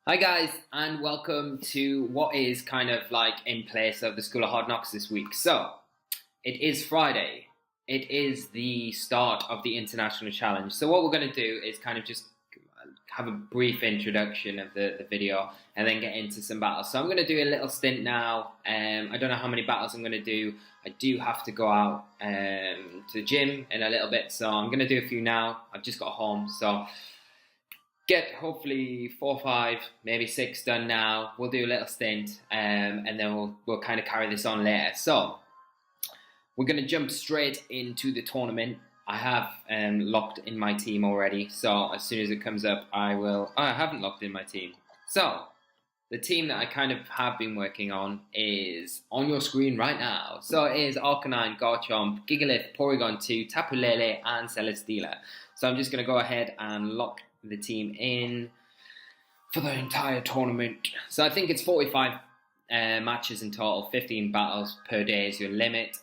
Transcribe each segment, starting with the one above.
Hi guys, and welcome to what is kind of like in place of the School of Hard Knocks this week. So, it is Friday. It is the start of the International Challenge. So what we're going to do is kind of just have a brief introduction of the video and then get into some battles. So I'm going to do a little stint now. I don't know how many battles I'm going to do. I do have to go out to the gym in a little bit, so I'm going to do a few now. I've just got home, so get hopefully 4, 5, maybe 6 done now. We'll do a little stint, and then we'll kind of carry this on later. So we're going to jump straight into the tournament. I have locked in my team already, so as soon as it comes up, I will. Oh, I haven't locked in my team. So the team that I kind of have been working on is on your screen right now. So it is Arcanine, Garchomp, Gigalith, Porygon 2, Tapu Lele, and Celesteela. So I'm just going to go ahead and lock the team in for the entire tournament. So I think it's 45 matches in total, 15 battles per day is your limit,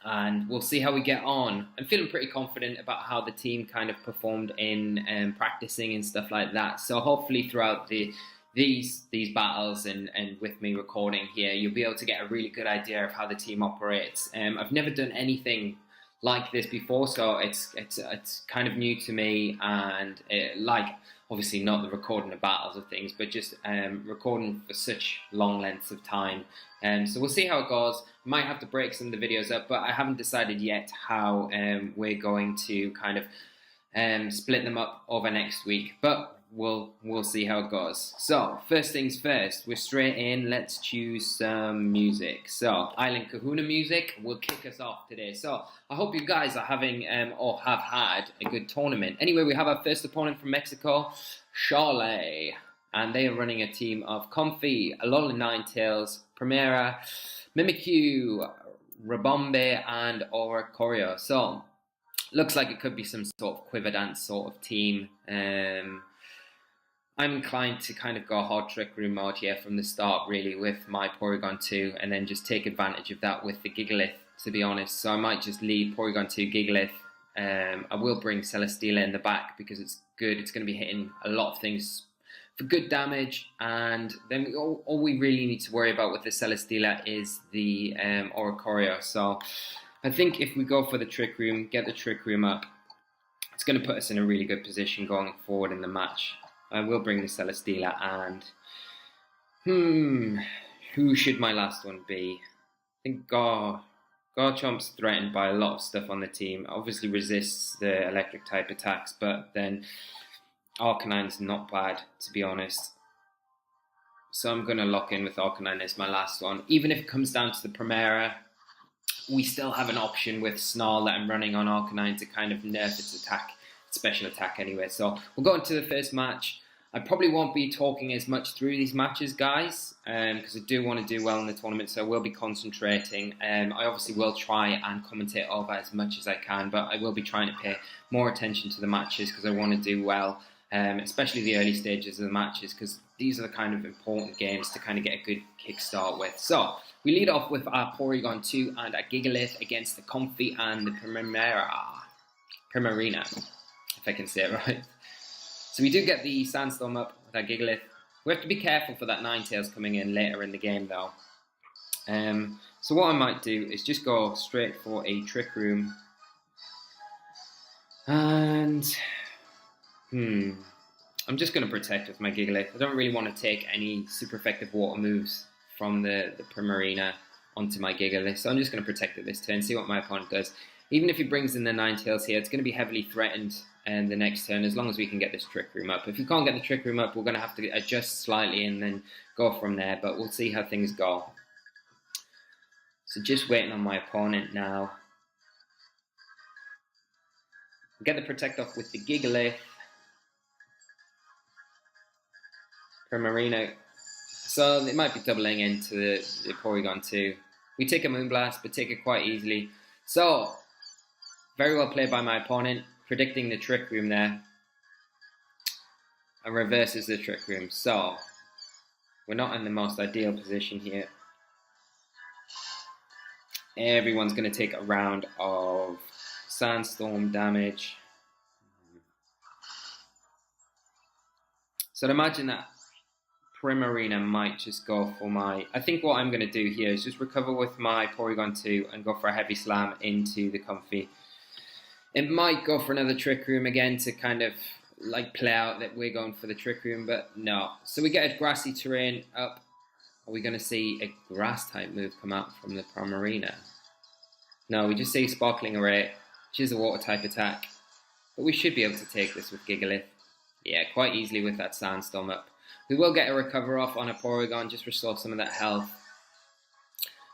and we'll see how we get on. I'm feeling pretty confident about how the team kind of performed in practicing and stuff like that. So hopefully throughout these battles and with me recording here, you'll be able to get a really good idea of how the team operates. I've never done anything like this before, so it's kind of new to me, and like obviously not the recording of battles of things, but just recording for such long lengths of time. So we'll see how it goes. Might have to break some of the videos up, but I haven't decided yet how we're going to kind of split them up over next week, but we'll see how it goes. So first things first, we're straight in. Let's choose some music. So Island Kahuna music will kick us off today. So I hope you guys are having or have had a good tournament. Anyway, we have our first opponent from Mexico, Charlotte, and they are running a team of Comfey, Alola Ninetales, Primera, Mimikyu, Rabombe, and Oricorio. So looks like it could be some sort of quiver dance sort of team. I'm inclined to kind of go hard trick room mode here from the start, really, with my Porygon 2, and then just take advantage of that with the Gigalith, to be honest. So I might just leave Porygon 2 Gigalith. I will bring Celesteela in the back because it's good. It's going to be hitting a lot of things for good damage, and then all we really need to worry about with the Celesteela is the Oricorio. So I think if we go for the Trick Room, get the Trick Room up, it's going to put us in a really good position going forward in the match. I will bring the Celesteela, and who should my last one be? I think Garchomp's threatened by a lot of stuff on the team. Obviously resists the electric type attacks, but then Arcanine's not bad, to be honest. So I'm going to lock in with Arcanine as my last one. Even if it comes down to the Primera, we still have an option with Snarl that I'm running on Arcanine to kind of nerf its attack, special attack anyway. So we'll go into the first match. I probably won't be talking as much through these matches, guys, because I do want to do well in the tournament, so I will be concentrating. I obviously will try and commentate over as much as I can, but I will be trying to pay more attention to the matches because I want to do well, especially the early stages of the matches, because these are the kind of important games to kind of get a good kickstart with. So we lead off with our Porygon 2 and a Gigalith against the Comfey and the Primarina, if I can say it right. So we do get the Sandstorm up with our Gigalith. We have to be careful for that Ninetales coming in later in the game, though. So what I might do is just go straight for a Trick Room. And I'm just going to protect with my Gigalith. I don't really want to take any super effective water moves from the Primarina onto my Gigalith. So I'm just going to protect it this turn, see what my opponent does. Even if he brings in the Ninetales here, it's going to be heavily threatened the next turn, as long as we can get this Trick Room up. If you can't get the Trick Room up, we're going to have to adjust slightly and then go from there, but we'll see how things go. So just waiting on my opponent now. Get the Protect off with the Gigalith. Primarina. So they might be doubling into the Porygon 2. We take a Moonblast, but take it quite easily. So, very well played by my opponent, predicting the Trick Room there, and reverses the Trick Room. So, we're not in the most ideal position here. Everyone's going to take a round of Sandstorm damage. So I'd imagine that Primarina might just go for my... I think what I'm going to do here is just recover with my Porygon 2 and go for a heavy slam into the Comfey. It might go for another Trick Room again to kind of like play out that we're going for the Trick Room, but no. So we get a grassy terrain up. Are we going to see a grass type move come out from the Primarina? No, we just see Sparkling Array, which is a water type attack. But we should be able to take this with Gigalith. Yeah, quite easily with that Sandstorm up. We will get a recover off on a Porygon, just restore some of that health.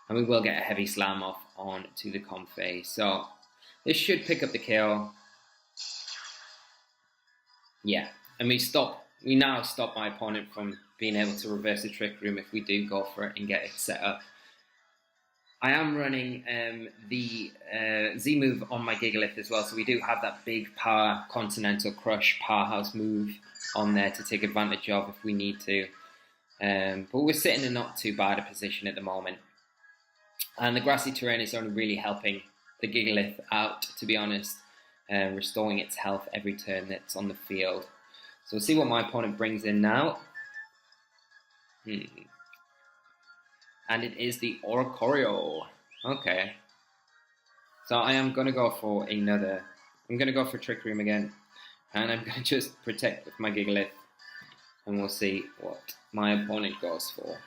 And we will get a heavy slam off on to the Comfey. So this should pick up the KO. Yeah, and we now stop my opponent from being able to reverse the Trick Room if we do go for it and get it set up. I am running the Z-move on my Gigalith as well, so we do have that big power Continental Crush powerhouse move on there to take advantage of if we need to. But we're sitting in not too bad a position at the moment. And the grassy terrain is only really helping the Gigalith out, to be honest, restoring its health every turn that's on the field. So we'll see what my opponent brings in now. And it is the Oricorio. Okay. So I am going to go for another... I'm going to go for Trick Room again. And I'm going to just protect with my Gigalith. And we'll see what my opponent goes for.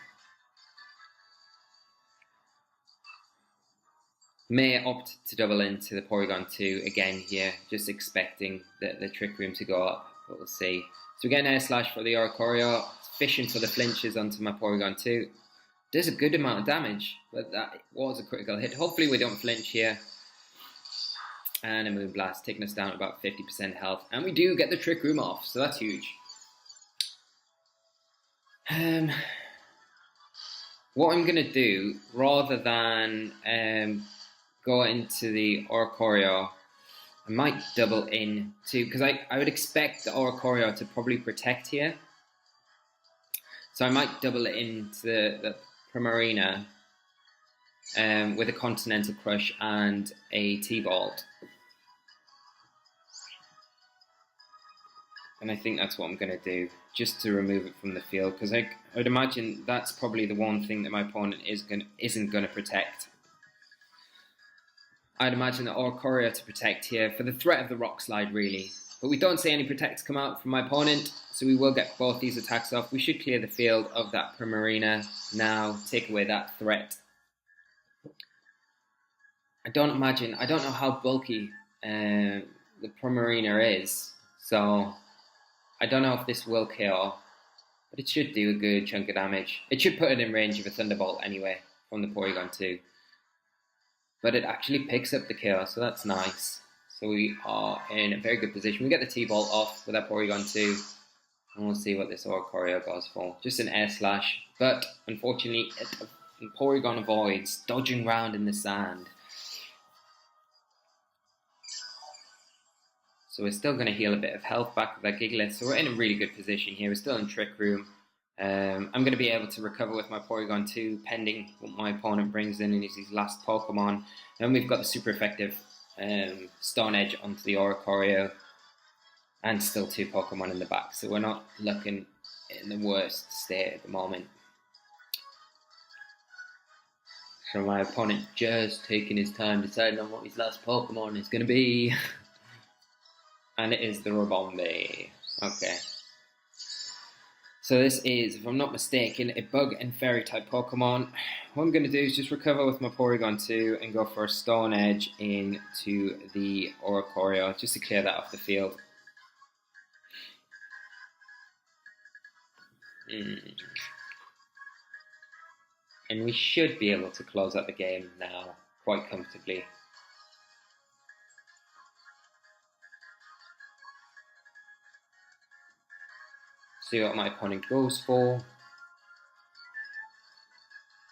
May opt to double into the Porygon 2 again here. Just expecting the Trick Room to go up. But we'll see. So we get an Air Slash for the Oricorio. Fishing for the flinches onto my Porygon 2. Does a good amount of damage, but that was a critical hit. Hopefully we don't flinch here. And a Moonblast, taking us down to about 50% health. And we do get the Trick Room off, so that's huge. What I'm going to do, rather than go into the Oricorio, I might double in to... Because I would expect the Oricorio to probably protect here. So I might double it into the Primarina with a Continental Crush and a T-Bolt. And I think that's what I'm going to do, just to remove it from the field, because I would imagine that's probably the one thing that my opponent isn't going to protect. I'd imagine the Oricorio to protect here for the threat of the Rock Slide, really. But we don't see any protects come out from my opponent, so we will get both these attacks off. We should clear the field of that Primarina now, take away that threat. I don't know how bulky the Primarina is, so I don't know if this will kill, but it should do a good chunk of damage. It should put it in range of a Thunderbolt anyway, from the Porygon 2. But it actually picks up the kill, so that's nice. So we are in a very good position. We get the T-Bolt off with our Porygon 2. And we'll see what this Oricorio goes for. Just an Air Slash. But unfortunately, Porygon avoids, dodging around in the sand. So we're still going to heal a bit of health back with our Gigalith. So we're in a really good position here. We're still in Trick Room. I'm going to be able to recover with my Porygon 2, pending what my opponent brings in his last Pokemon. And we've got the super effective Stone Edge onto the Oricorio, and still 2 Pokemon in the back, so we're not looking in the worst state at the moment. So my opponent just taking his time deciding on what his last Pokemon is going to be. And it is the Rabombe. Okay. So this is, if I'm not mistaken, a Bug and Fairy type Pokemon. What I'm going to do is just recover with my Porygon 2 and go for a Stone Edge into the Oricorio, just to clear that off the field. And we should be able to close out the game now quite comfortably. See what my opponent goes for.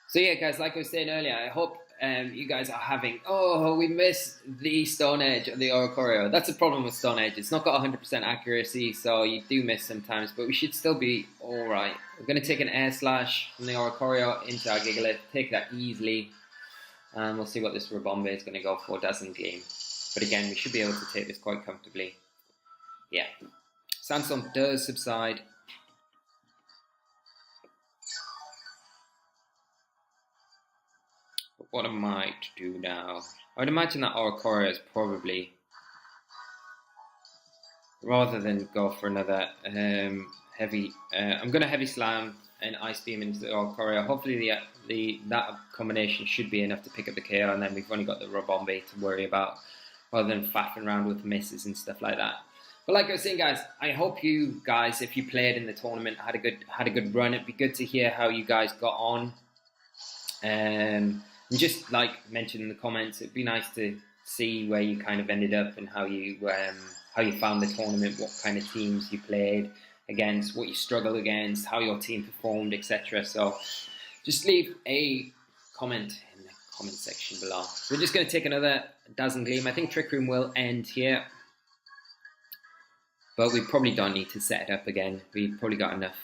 So yeah, guys, like I was saying earlier, I hope you guys are having... Oh, we missed the Stone Edge of the Oricorio. That's a problem with Stone Edge. It's not got 100% accuracy, so you do miss sometimes, but we should still be alright. We're going to take an Air Slash from the Oricorio into our Gigalith, take that easily, and we'll see what this Rabombe is going to go for, Dazzling Gleam. But again, we should be able to take this quite comfortably. Yeah. Sandstorm does subside. what I might do now, I would imagine that Oricorio is probably, rather than go for another heavy, I'm going to heavy slam and ice beam into the Oricorio. Hopefully that combination should be enough to pick up the KO, and then we've only got the Rabombe to worry about, rather than faffing around with misses and stuff like that. But like I was saying, guys, I hope you guys, if you played in the tournament, had a good run. It'd be good to hear how you guys got on. And just like mentioned in the comments, it'd be nice to see where you kind of ended up and how you found the tournament, what kind of teams you played against, what you struggled against, how your team performed, etc. So just leave a comment in the comment section below. So we're just going to take another Dazzling Gleam. I think Trick Room will end here, but we probably don't need to set it up again. We've probably got enough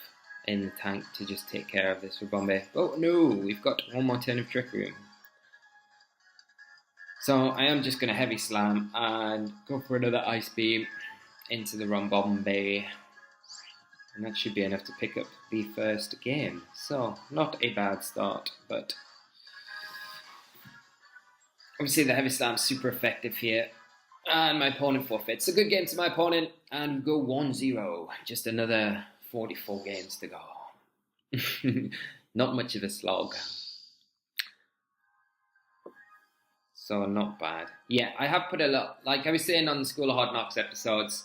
in the tank to just take care of this with Bombay. Oh no, we've got one more turn of Trick Room. So I am just going to heavy slam and go for another ice beam into the Bombay. And that should be enough to pick up the first game. So not a bad start, but obviously the heavy slam's super effective here. And my opponent forfeits. A good game to my opponent, and we go 1-0. Just another 44 games to go. Not much of a slog. So not bad. Yeah, I have put a lot, like I was saying on the School of Hard Knocks episodes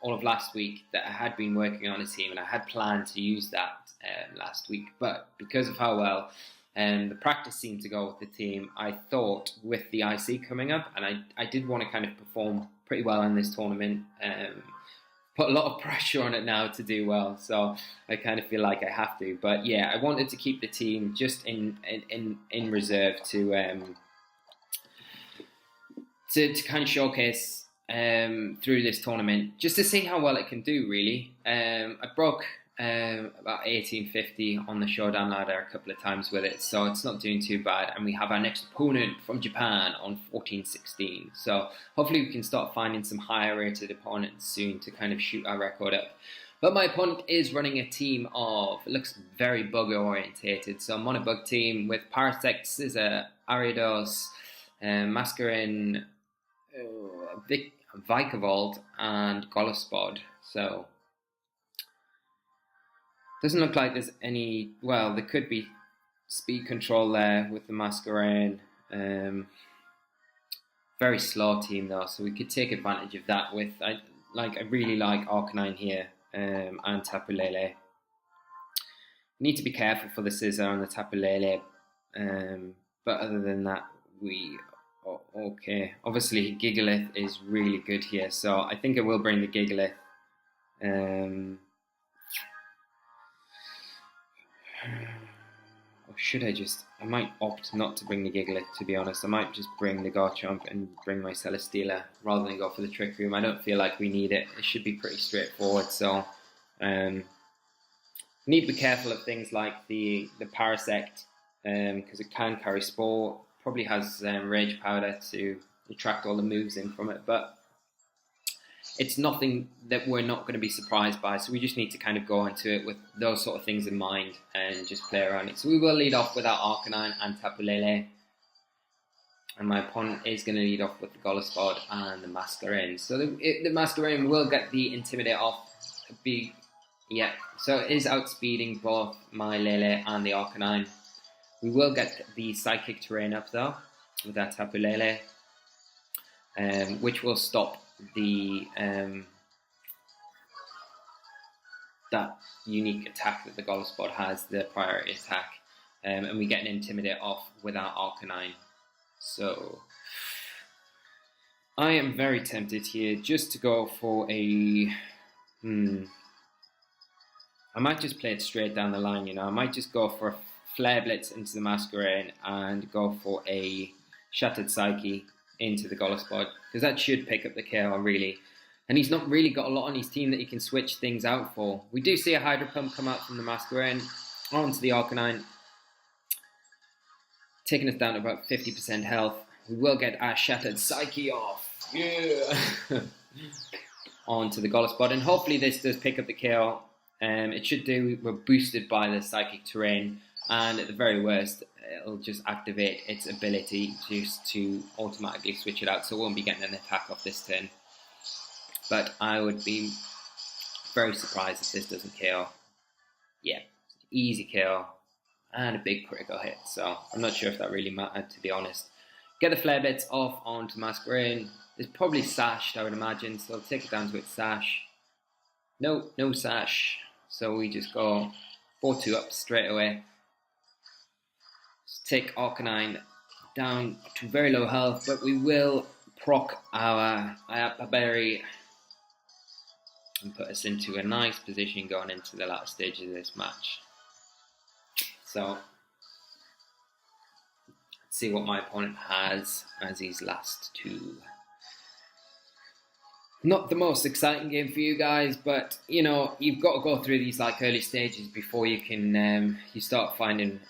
all of last week, that I had been working on a team, and I had planned to use that last week. But because of how well the practice seemed to go with the team, I thought with the IC coming up, and I did want to kind of perform pretty well in this tournament, put a lot of pressure on it now to do well, so I kind of feel like I have to. But yeah, I wanted to keep the team just in reserve to kind of showcase through this tournament, just to see how well it can do, really. I broke about 1850 on the showdown ladder a couple of times with it, so it's not doing too bad. And we have our next opponent from Japan on 1416, so hopefully we can start finding some higher rated opponents soon to kind of shoot our record up. But my opponent is running a team of, it looks very bug orientated, so I'm on a bug team with Parasect, Scissor, Ariados, Mascarin, Vikavolt, and Golospod. So doesn't look like there's any, well, there could be speed control there with the Mascarin. Very slow team though, so we could take advantage of that with, I really like Arcanine here, and Tapu Lele. Need to be careful for the Scissor and the Tapu Lele, but other than that, we are okay. Obviously Gigalith is really good here, so I think I will bring the Gigalith. Or should I might opt not to bring the Gigalith, to be honest. I might just bring the Garchomp and bring my Celesteela rather than go for the Trick Room. I don't feel like we need it. It should be pretty straightforward, so need to be careful of things like the Parasect, because it can carry Spore. Probably has Rage Powder to attract all the moves in from it, but it's nothing that we're not going to be surprised by, so we just need to kind of go into it with those sort of things in mind and just play around it. So we will lead off with our Arcanine and Tapu Lele, and my opponent is going to lead off with the Golospod and the Mascarin. So the Mascarin will get the Intimidate off. So it is outspeeding both my Lele and the Arcanine. We will get the Psychic Terrain up though with that Tapu Lele, which will stop the that unique attack that the Golospod has, the priority attack, and we get an Intimidate off with our Arcanine. So I am very tempted here just to go for a I might just play it straight down the line, you know. I might just go for a Flare Blitz into the Masquerain and go for a Shattered Psyche into the Golospod, because that should pick up the KO, really. And he's not really got a lot on his team that he can switch things out for. We do see a Hydro Pump come out from the Masquerain onto the Arcanine, taking us down to about 50% health. We will get our Shattered Psyche off. Yeah! Onto the Golospod, and hopefully this does pick up the KO. It should do. We're boosted by the Psychic Terrain. and at the very worst, it'll just activate its ability just to automatically switch it out, so it won't be getting an attack off this turn. But I would be very surprised if this doesn't KO. Yeah, easy KO and a big critical hit, so I'm not sure if that really mattered, to be honest. Get the Flare Blitz off onto Masquerain. It's probably sashed, I would imagine, so I'll take it down to its sash. No sash, so we just go 4-2 up straight away. Let's take Arcanine down to very low health, but we will proc our Iapa Berry and put us into a nice position going into the last stage of this match. So, let's see what my opponent has as his last two. Not the most exciting game for you guys, but you know, you've got to go through these like early stages before you can you start finding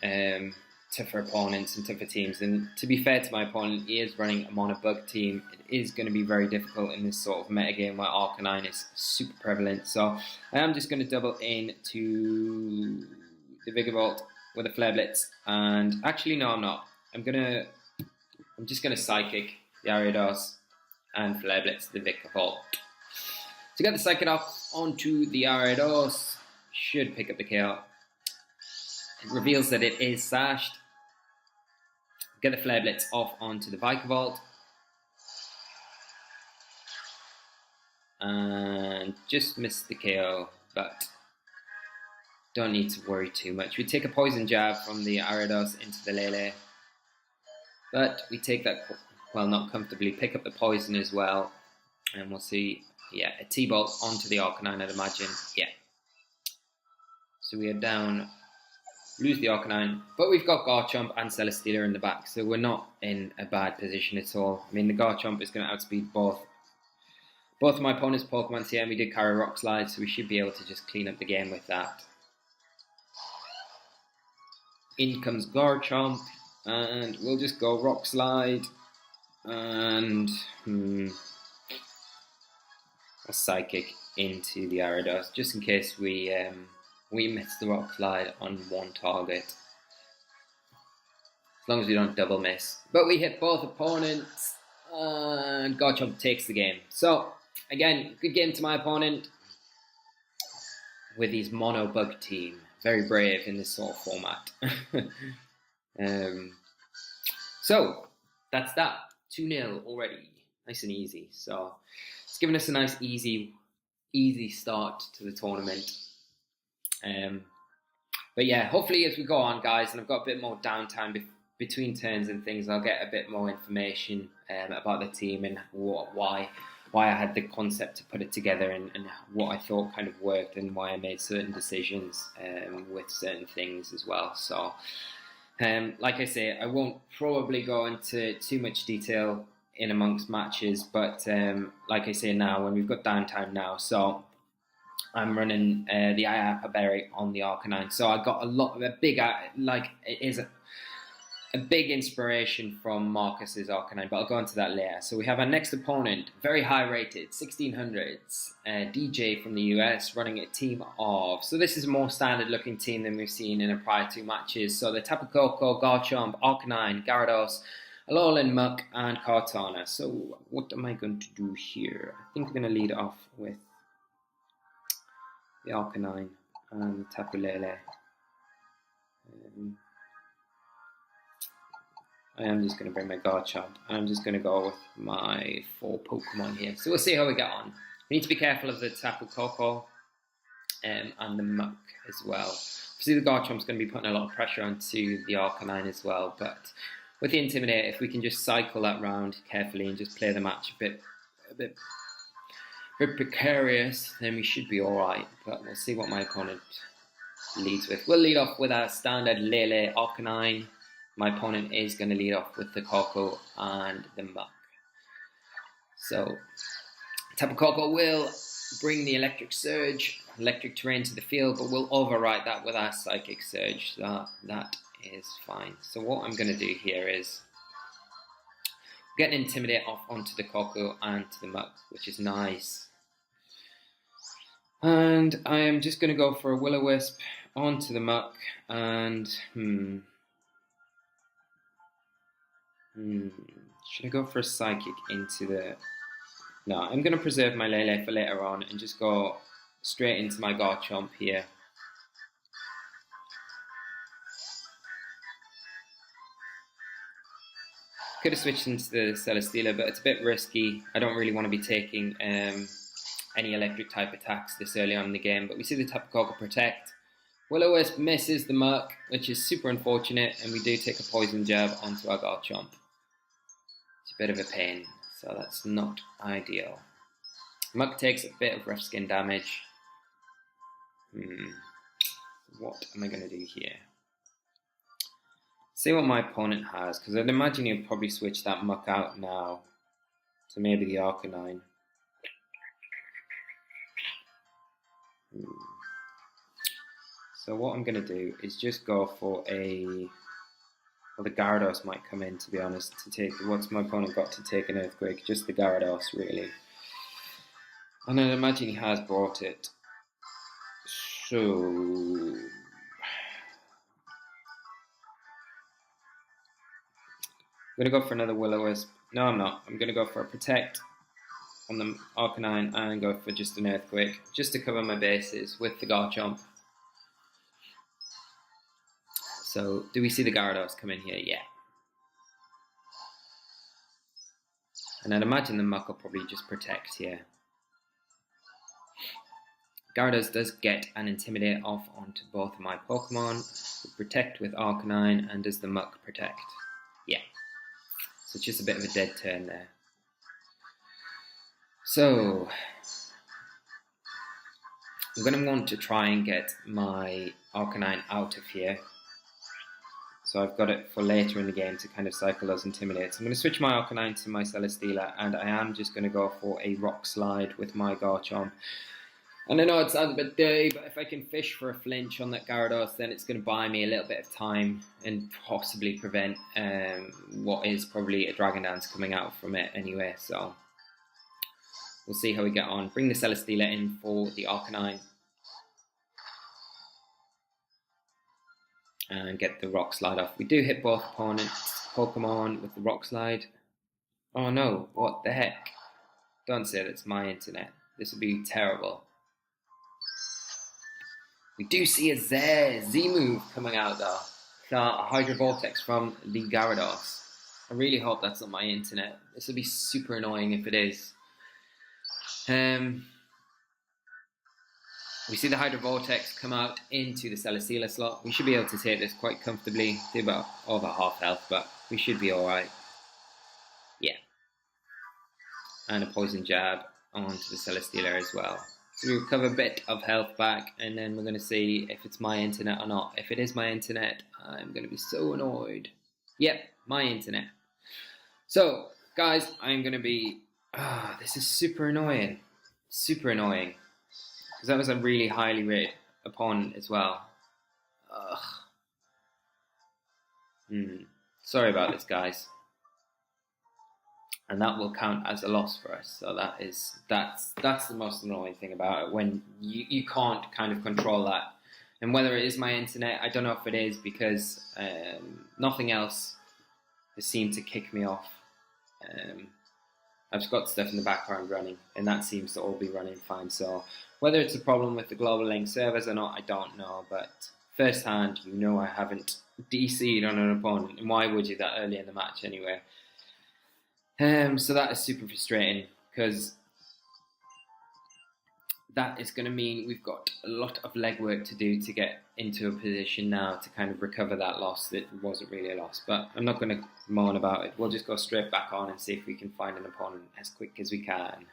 tougher opponents and tougher teams. And to be fair to my opponent, he is running a mono bug team. It is going to be very difficult in this sort of meta game where Arcanine is super prevalent. So I am just going to double into the Vigavolt with a Flare Blitz, and actually no, I'm not. I'm just gonna Psychic the Ariados and Flare Blitz the Vigavolt. So get the Psychic off onto the Ariados, should pick up the KO. It reveals that it is sashed. Get the Flare Blitz off onto the Vigavolt. And just missed the KO, but don't need to worry too much. We take a Poison Jab from the Ariados into the Lele, but we take that, well, not comfortably, pick up the Poison as well, and we'll see, yeah, a T-Bolt onto the Arcanine, I'd imagine, yeah. So we are down, lose the Arcanine, but we've got Garchomp and Celesteela in the back, so we're not in a bad position at all. I mean, the Garchomp is going to outspeed both of my opponent's Pokemon here, and we did carry Rock Slide, so we should be able to just clean up the game with that. In comes Garchomp, and we'll just go Rock Slide, and a Psychic into the Ariados, just in case we miss the Rock Slide on one target. As long as we don't double miss. But we hit both opponents, and Garchomp takes the game. So, again, good game to my opponent with his mono bug team. Very brave in this sort of format. So, that's that. 2-0 already. Nice and easy. So, it's given us a nice easy start to the tournament. But yeah, hopefully as we go on, guys, and I've got a bit more downtime between turns and things, I'll get a bit more information about the team and why I had the concept to put it together, and what I thought kind of worked, and why I made certain decisions with certain things as well. So, like I say, I won't probably go into too much detail in amongst matches, but like I say now, when we've got downtime now, so I'm running the Iapa Berry on the Arcanine. So I got a big inspiration from Marcus's Arcanine, but I'll go into that later. So we have our next opponent, very high rated, 1600s, DJ from the US, running a team of, so this is a more standard looking team than we've seen in the prior two matches. So the Tapu Koko, Garchomp, Arcanine, Gyarados, Alolan Muck, and Kartana. So what am I going to do here? I think I'm going to lead off with the Arcanine and Tapu Lele. I am just going to bring my Garchomp. I'm just going to go with my 4 Pokemon here. So we'll see how we get on. We need to be careful of the Tapu Koko and the Muck as well. Obviously the Garchomp's going to be putting a lot of pressure onto the Arcanine as well, but with the Intimidate, if we can just cycle that round carefully and just play the match a bit precarious, then we should be alright. But we'll see what my opponent leads with. We'll lead off with our standard Lele Arcanine. My opponent is going to lead off with the Koko and the Muck. So, Tapu Koko will bring the Electric Surge, Electric Terrain to the field, but we'll override that with our Psychic Surge. So that is fine. So what I'm going to do here is get an Intimidate off onto the Koko and to the Muck, which is nice. And I am just going to go for a Will-O-Wisp onto the muck and should I go for a Psychic into the... No, I'm going to preserve my Lele for later on and just go straight into my Garchomp here. Could have switched into the Celesteela, but it's a bit risky. I don't really want to be taking any electric type attacks this early on in the game, but we see the Tapu Koko Protect. Will-O-Wisp misses the Muck, which is super unfortunate, and we do take a Poison Jab onto our Garchomp. It's a bit of a pain, so that's not ideal. Muck takes a bit of rough skin damage. What am I going to do here? See what my opponent has, because I'd imagine he'll probably switch that Muck out now to maybe the Arcanine. So what I'm going to do is just go for a... Well, the Gyarados might come in, to be honest, to take... What's my opponent got to take an Earthquake? Just the Gyarados, really. And I'd imagine he has brought it. So... I'm going to go for another Will-O-Wisp. No, I'm not. I'm going to go for a Protect on the Arcanine and go for just an Earthquake, just to cover my bases with the Garchomp. So, do we see the Gyarados come in here? Yeah. And I'd imagine the Muck will probably just Protect here. Gyarados does get an Intimidate off onto both of my Pokemon. Protect with Arcanine, and does the Muck Protect? Yeah. So it's just a bit of a dead turn there. So I'm going to want to try and get my Arcanine out of here. So I've got it for later in the game to kind of cycle those Intimidates. I'm going to switch my Arcanine to my Celesteela, and I am just going to go for a Rock Slide with my Garchomp. And I know it sounds a bit dirty, but if I can fish for a flinch on that Gyarados, then it's going to buy me a little bit of time and possibly prevent what is probably a Dragon Dance coming out from it anyway. So we'll see how we get on. Bring the Celesteela in for the Arcanine. And get the Rock Slide off. We do hit both opponents' Pokemon with the Rock Slide. Oh no, what the heck? Don't say that's my internet. This would be terrible. We do see a Z move coming out though. A Hydro Vortex from the Gyarados. I really hope that's not my internet. This would be super annoying if it is. We see the Hydro Vortex come out into the Celesteela slot. We should be able to take this quite comfortably. Do about over half health, but we should be alright. Yeah. And a Poison Jab onto the Celesteela as well. So we recover a bit of health back, and then we're going to see if it's my internet or not. If it is my internet, I'm going to be so annoyed. Yep, my internet. So, guys, I'm going to be... this is super annoying. Super annoying. Because that was a really highly rated opponent as well. Sorry about this, guys. And that will count as a loss for us. So that's the most annoying thing about it, when you can't kind of control that. And whether it is my internet, I don't know if it is, because nothing else has seemed to kick me off. I've got stuff in the background running, and that seems to all be running fine. So whether it's a problem with the Global Link servers or not, I don't know. But firsthand, you know I haven't DC'd on an opponent, and why would you that early in the match anyway? So that is super frustrating, because that is going to mean we've got a lot of legwork to do to get into a position now to kind of recover that loss that wasn't really a loss. But I'm not going to moan about it. We'll just go straight back on and see if we can find an opponent as quick as we can.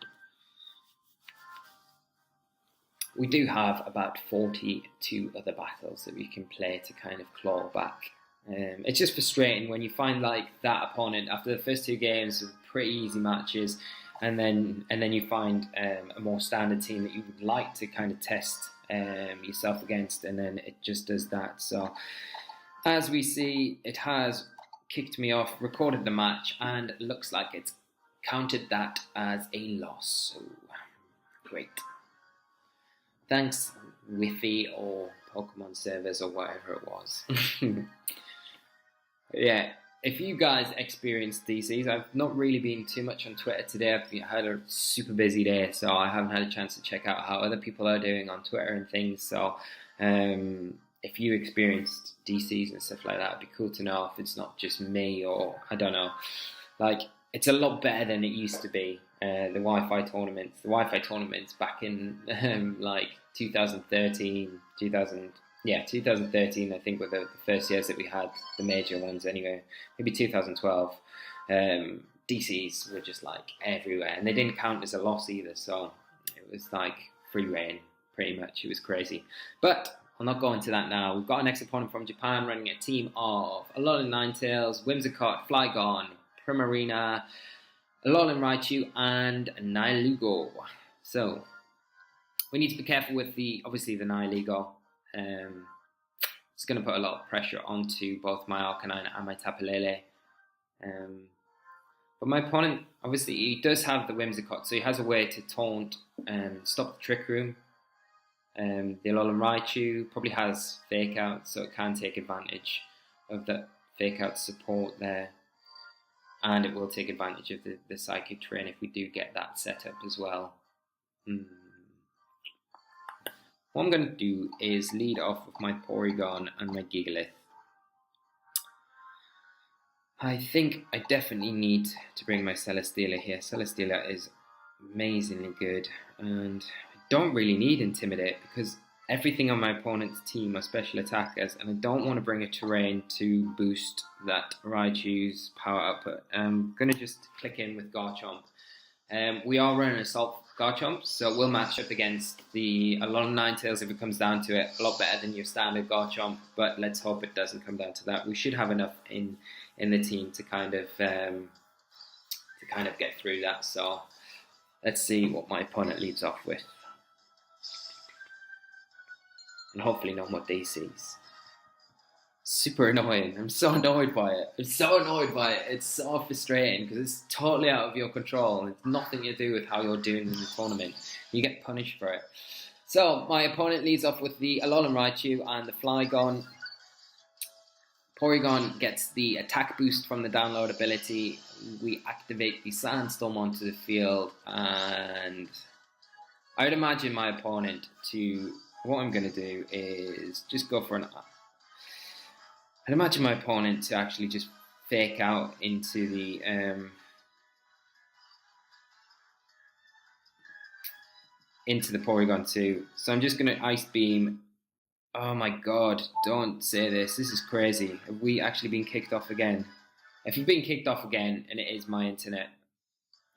We do have about 42 other battles that we can play to kind of claw back. It's just frustrating when you find like that opponent after the first two games of pretty easy matches, and then you find a more standard team that you would like to kind of test yourself against, and then it just does that. So as we see, it has kicked me off, recorded the match, and it looks like it's counted that as a loss. So great. Thanks, Wi-Fi or Pokemon servers or whatever it was. Yeah, if you guys experienced DCs, I've not really been too much on Twitter today. I've had a super busy day, so I haven't had a chance to check out how other people are doing on Twitter and things. So, if you experienced DCs and stuff like that, it'd be cool to know if it's not just me or I don't know. Like, it's a lot better than it used to be. The Wi-Fi tournaments back in like 2013, 2013, I think were the first years that we had the major ones anyway. Maybe 2012. DCs were just like everywhere, and they didn't count as a loss either, so it was like free reign, pretty much. It was crazy. But I'll not go into that now. We've got our next opponent from Japan, running a team of Alolan Ninetales, Whimsicott, Flygon, Primarina, Alolan Raichu, and Nihilugo. So we need to be careful with obviously the Nihilugo. It's going to put a lot of pressure onto both my Arcanine and my Tapu Lele. But my opponent, obviously, he does have the Whimsicott, so he has a way to taunt and stop the Trick Room. The Alolan Raichu probably has Fake Out, so it can take advantage of that Fake Out support there. And it will take advantage of the Psychic Terrain if we do get that set up as well. What I'm going to do is lead off with my Porygon and my Gigalith. I think I definitely need to bring my Celesteela here. Celesteela is amazingly good, and I don't really need Intimidate because everything on my opponent's team are special attackers, and I don't want to bring a terrain to boost that Raichu's power output. I'm going to just click in with Garchomp. We are running Assault Garchomp, so we'll match up against the Alolan Ninetales if it comes down to it. A lot better than your standard Garchomp, but let's hope it doesn't come down to that. We should have enough in the team to kind of get through that. So let's see what my opponent leads off with, and hopefully no more DCs. Super annoying. I'm so annoyed by it. It's so frustrating because it's totally out of your control and it's nothing to do with how you're doing in the tournament. You get punished for it. So my opponent leads off with the Alolan Raichu and the Flygon. Porygon gets the attack boost from the download ability. We activate the Sandstorm onto the field, and I would imagine my opponent what I'm going to do is just go for I'd imagine my opponent to actually just Fake Out into the Porygon too. So I'm just going to Ice Beam. Oh my god, don't say this. This is crazy. Have we actually been kicked off again? If you've been kicked off again and it is my internet.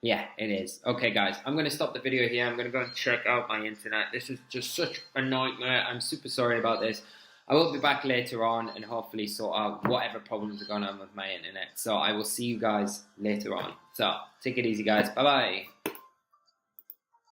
Yeah, it is. Okay guys, I'm going to stop the video here. I'm going to go and check out my internet. This is just such a nightmare. I'm super sorry about this. I will be back later on and hopefully sort out whatever problems are going on with my internet. So I will see you guys later on. So take it easy guys. Bye bye.